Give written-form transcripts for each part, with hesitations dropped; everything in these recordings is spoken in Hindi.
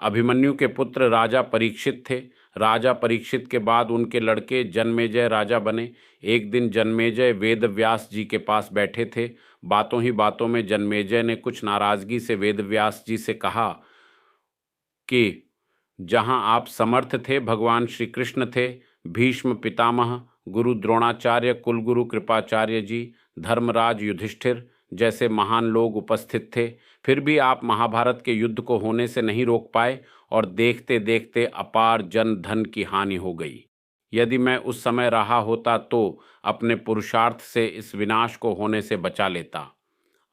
अभिमन्यु के पुत्र राजा परीक्षित थे। राजा परीक्षित के बाद उनके लड़के जन्मेजय राजा बने। एक दिन जन्मेजय वेदव्यास जी के पास बैठे थे। बातों ही बातों में जन्मेजय ने कुछ नाराजगी से वेदव्यास जी से कहा कि जहां आप समर्थ थे, भगवान श्री कृष्ण थे, भीष्म पितामह, गुरु द्रोणाचार्य, कुलगुरु कृपाचार्य जी, धर्मराज युधिष्ठिर जैसे महान लोग उपस्थित थे, फिर भी आप महाभारत के युद्ध को होने से नहीं रोक पाए और देखते देखते अपार जन धन की हानि हो गई। यदि मैं उस समय रहा होता तो अपने पुरुषार्थ से इस विनाश को होने से बचा लेता।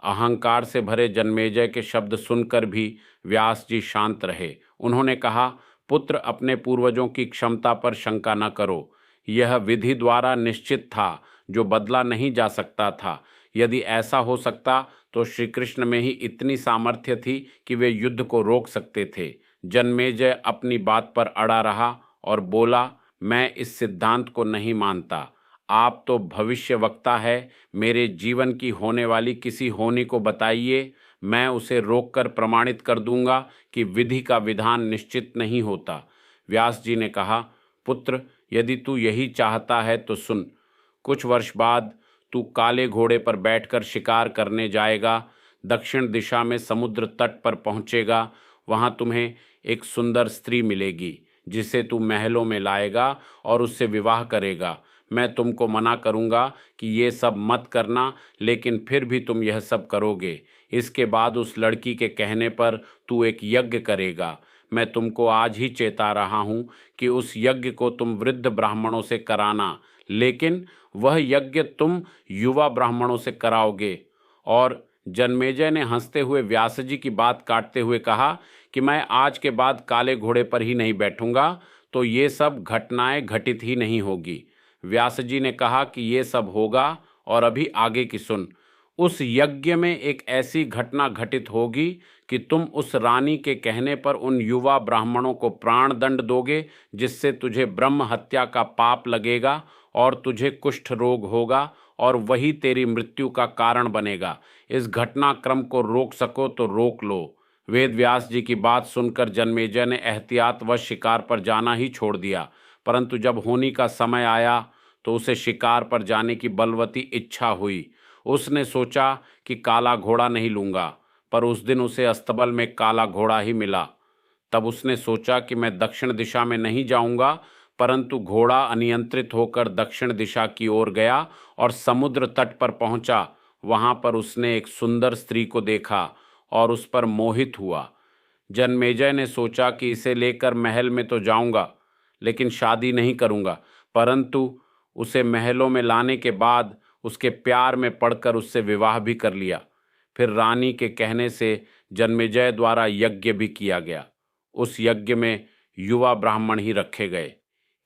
अहंकार से भरे जन्मेजय के शब्द सुनकर भी व्यास जी शांत रहे। उन्होंने कहा, पुत्र, अपने पूर्वजों की क्षमता पर शंका न करो। यह विधि द्वारा निश्चित था, जो बदला नहीं जा सकता था। यदि ऐसा हो सकता तो श्री कृष्ण में ही इतनी सामर्थ्य थी कि वे युद्ध को रोक सकते थे। जन्मेजय अपनी बात पर अड़ा रहा और बोला, मैं इस सिद्धांत को नहीं मानता। आप तो भविष्य वक्ता है, मेरे जीवन की होने वाली किसी होनी को बताइए, मैं उसे रोककर प्रमाणित कर दूंगा कि विधि का विधान निश्चित नहीं होता। व्यास जी ने कहा, पुत्र, यदि तू यही चाहता है तो सुन। कुछ वर्ष बाद तू काले घोड़े पर बैठकर शिकार करने जाएगा। दक्षिण दिशा में समुद्र तट पर पहुंचेगा। वहां तुम्हें एक सुंदर स्त्री मिलेगी, जिसे तू महलों में लाएगा और उससे विवाह करेगा। मैं तुमको मना करूंगा कि ये सब मत करना, लेकिन फिर भी तुम यह सब करोगे। इसके बाद उस लड़की के कहने पर तू एक यज्ञ करेगा। मैं तुमको आज ही चेता रहा हूँ कि उस यज्ञ को तुम वृद्ध ब्राह्मणों से कराना, लेकिन वह यज्ञ तुम युवा ब्राह्मणों से कराओगे। और जन्मेजय ने हंसते हुए व्यास जी की बात काटते हुए कहा कि मैं आज के बाद काले घोड़े पर ही नहीं बैठूंगा, तो ये सब घटनाएं घटित ही नहीं होगी। व्यास जी ने कहा कि ये सब होगा, और अभी आगे की सुन। उस यज्ञ में एक ऐसी घटना घटित होगी कि तुम उस रानी के कहने पर उन युवा ब्राह्मणों को प्राण दंड दोगे, जिससे तुझे ब्रह्म हत्या का पाप लगेगा और तुझे कुष्ठ रोग होगा, और वही तेरी मृत्यु का कारण बनेगा। इस घटनाक्रम को रोक सको तो रोक लो। वेद व्यास जी की बात सुनकर जन्मेजय ने एहतियातवश शिकार पर जाना ही छोड़ दिया, परंतु जब होनी का समय आया तो उसे शिकार पर जाने की बलवती इच्छा हुई। उसने सोचा कि काला घोड़ा नहीं लूँगा, पर उस दिन उसे अस्तबल में काला घोड़ा ही मिला। तब उसने सोचा कि मैं दक्षिण दिशा में नहीं जाऊंगा, परंतु घोड़ा अनियंत्रित होकर दक्षिण दिशा की ओर गया और समुद्र तट पर पहुंचा। वहां पर उसने एक सुंदर स्त्री को देखा और उस पर मोहित हुआ। जन्मेजय ने सोचा कि इसे लेकर महल में तो जाऊंगा, लेकिन शादी नहीं करूंगा, परंतु उसे महलों में लाने के बाद उसके प्यार में पड़कर उससे विवाह भी कर लिया। फिर रानी के कहने से जन्मेजय द्वारा यज्ञ भी किया गया। उस यज्ञ में युवा ब्राह्मण ही रखे गए।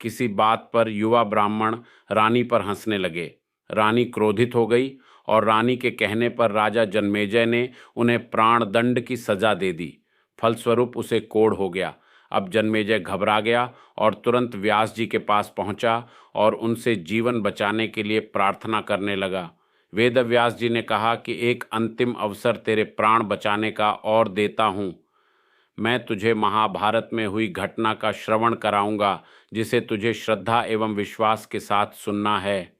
किसी बात पर युवा ब्राह्मण रानी पर हंसने लगे। रानी क्रोधित हो गई और रानी के कहने पर राजा जन्मेजय ने उन्हें प्राण दंड की सजा दे दी। फलस्वरूप उसे कोढ़ हो गया। अब जन्मेजय घबरा गया और तुरंत व्यास जी के पास पहुंचा और उनसे जीवन बचाने के लिए प्रार्थना करने लगा। वेद व्यास जी ने कहा कि एक अंतिम अवसर तेरे प्राण बचाने का और देता हूँ। मैं तुझे महाभारत में हुई घटना का श्रवण कराऊंगा, जिसे तुझे श्रद्धा एवं विश्वास के साथ सुनना है।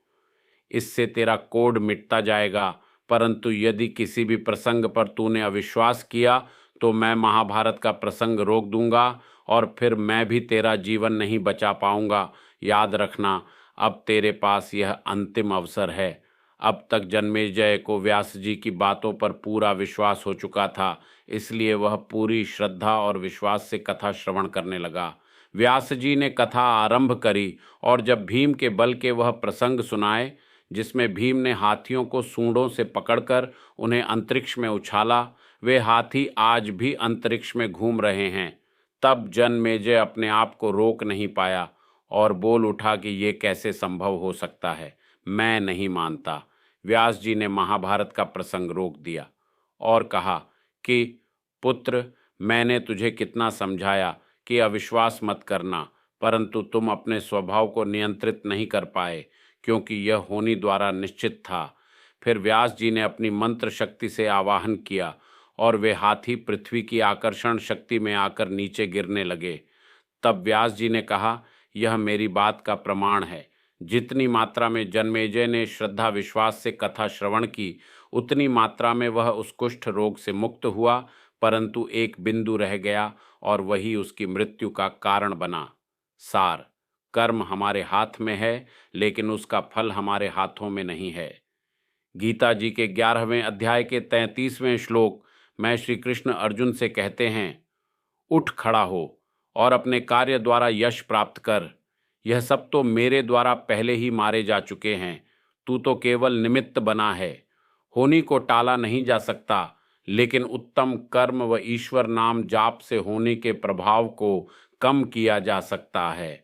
इससे तेरा कोढ़ मिटता जाएगा, परंतु यदि किसी भी प्रसंग पर तूने अविश्वास किया तो मैं महाभारत का प्रसंग रोक दूंगा और फिर मैं भी तेरा जीवन नहीं बचा पाऊंगा। याद रखना, अब तेरे पास यह अंतिम अवसर है। अब तक जन्मेजय को व्यास जी की बातों पर पूरा विश्वास हो चुका था, इसलिए वह पूरी श्रद्धा और विश्वास से कथा श्रवण करने लगा। व्यास जी ने कथा आरंभ करी और जब भीम के बल के वह प्रसंग सुनाए, जिसमें भीम ने हाथियों को सूंडों से पकड़कर उन्हें अंतरिक्ष में उछाला, वे हाथी आज भी अंतरिक्ष में घूम रहे हैं, तब जन्मेजय अपने आप को रोक नहीं पाया और बोल उठा कि ये कैसे संभव हो सकता है, मैं नहीं मानता। व्यास जी ने महाभारत का प्रसंग रोक दिया और कहा कि पुत्र, मैंने तुझे कितना समझाया कि अविश्वास मत करना, परंतु तुम अपने स्वभाव को नियंत्रित नहीं कर पाए, क्योंकि यह होनी द्वारा निश्चित था। फिर व्यास जी ने अपनी मंत्र शक्ति से आवाहन किया और वे हाथी पृथ्वी की आकर्षण शक्ति में आकर नीचे गिरने लगे। तब व्यास जी ने कहा, यह मेरी बात का प्रमाण है। जितनी मात्रा में जन्मेजय ने श्रद्धा विश्वास से कथा श्रवण की, उतनी मात्रा में वह उस कुष्ठ रोग से मुक्त हुआ, परंतु एक बिंदु रह गया और वही उसकी मृत्यु का कारण बना। सार: कर्म हमारे हाथ में है, लेकिन उसका फल हमारे हाथों में नहीं है। गीता जी के 11वें अध्याय के 33वें श्लोक में श्री कृष्ण अर्जुन से कहते हैं, उठ खड़ा हो और अपने कार्य द्वारा यश प्राप्त कर। यह सब तो मेरे द्वारा पहले ही मारे जा चुके हैं। तू तो केवल निमित्त बना है। होनी को टाला नहीं जा सकता, लेकिन उत्तम कर्म व ईश्वर नाम जाप से होने के प्रभाव को कम किया जा सकता है।